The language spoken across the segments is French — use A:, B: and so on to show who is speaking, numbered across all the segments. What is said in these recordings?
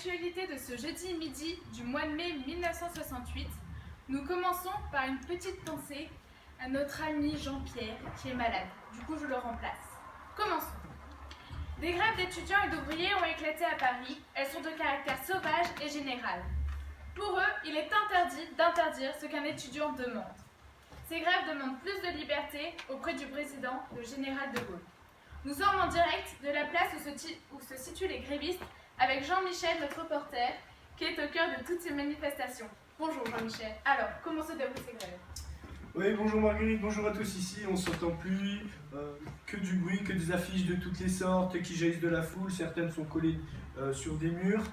A: l'actualité de ce jeudi midi du mois de mai 1968, nous commençons par une petite pensée à notre ami Jean-Pierre qui est malade. Du coup, je le remplace. Commençons. Des grèves d'étudiants et d'ouvriers ont éclaté à Paris. Elles sont de caractère sauvage et général. Pour eux, il est interdit d'interdire ce qu'un étudiant demande. Ces grèves demandent plus de liberté auprès du président, le général de Gaulle. Nous sommes en direct de la place où se situent les grévistes avec Jean-Michel, notre reporter, qui est au cœur de toutes ces manifestations. Bonjour Jean-Michel. Alors, comment se déroulent ces grèves?
B: Oui, bonjour Marguerite, bonjour à tous ici. On s'entend plus, que du bruit, que des affiches de toutes les sortes qui jaillissent de la foule. Certaines sont collées sur des murs,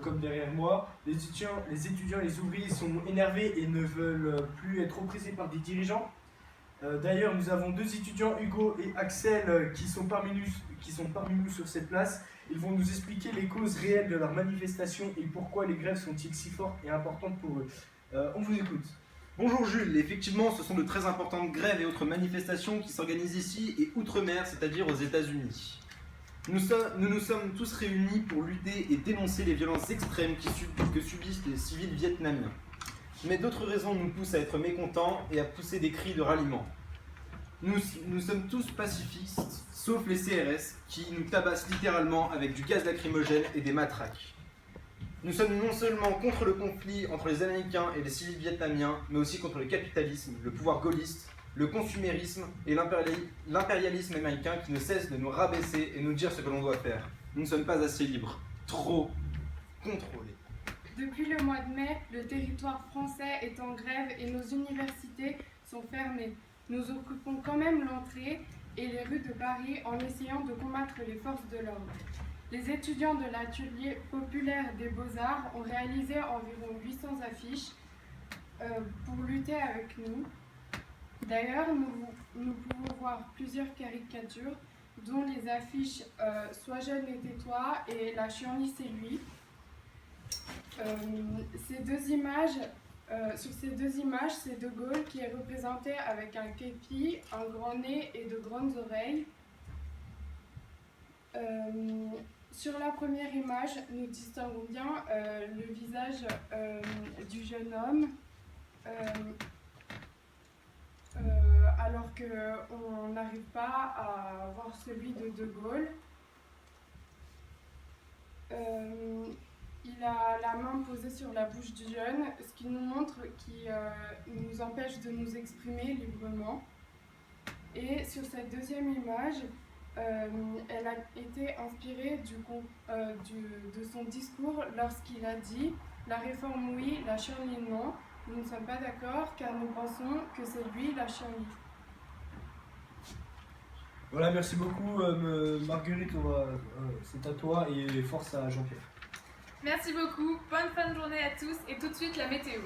B: comme derrière moi. Les étudiants et les ouvriers sont énervés et ne veulent plus être oppressés par des dirigeants. D'ailleurs, nous avons deux étudiants, Hugo et Axel, qui sont parmi nous sur cette place. Ils vont nous expliquer les causes réelles de leur manifestation et pourquoi les grèves sont-ils si fortes et importantes pour eux. On vous écoute.
C: Bonjour Jules, effectivement ce sont de très importantes grèves et autres manifestations qui s'organisent ici et outre-mer, c'est-à-dire aux États-Unis. Nous nous sommes tous réunis pour lutter et dénoncer les violences extrêmes que subissent les civils vietnamiens. Mais d'autres raisons nous poussent à être mécontents et à pousser des cris de ralliement. Nous sommes tous pacifistes, sauf les CRS qui nous tabassent littéralement avec du gaz lacrymogène et des matraques. Nous sommes non seulement contre le conflit entre les Américains et les civils vietnamiens, mais aussi contre le capitalisme, le pouvoir gaulliste, le consumérisme et l'impérialisme américain qui ne cesse de nous rabaisser et nous dire ce que l'on doit faire. Nous ne sommes pas assez libres, trop contrôlés.
D: Depuis le mois de mai, le territoire français est en grève et nos universités sont fermées. Nous occupons quand même l'entrée et les rues de Paris en essayant de combattre les forces de l'ordre. Les étudiants de l'atelier populaire des Beaux-Arts ont réalisé environ 800 affiches pour lutter avec nous. D'ailleurs, nous pouvons voir plusieurs caricatures, dont les affiches Sois jeune et tais-toi et La Chienlit c'est lui. Sur ces deux images, c'est De Gaulle qui est représenté avec un képi, un grand nez et de grandes oreilles. Sur la première image, nous distinguons bien le visage du jeune homme, alors qu'on n'arrive pas à voir celui de Gaulle. Il a la main posée sur la bouche du jeune, ce qui nous montre qu'il nous empêche de nous exprimer librement. Et sur cette deuxième image, elle a été inspirée de son discours lorsqu'il a dit « La réforme oui, la Chienlit non ». Nous ne sommes pas d'accord car nous pensons que c'est lui la Chienlit.
B: Voilà, merci beaucoup Marguerite, c'est à toi et force à Jean-Pierre.
A: Merci beaucoup, bonne fin de journée à tous et tout de suite la météo.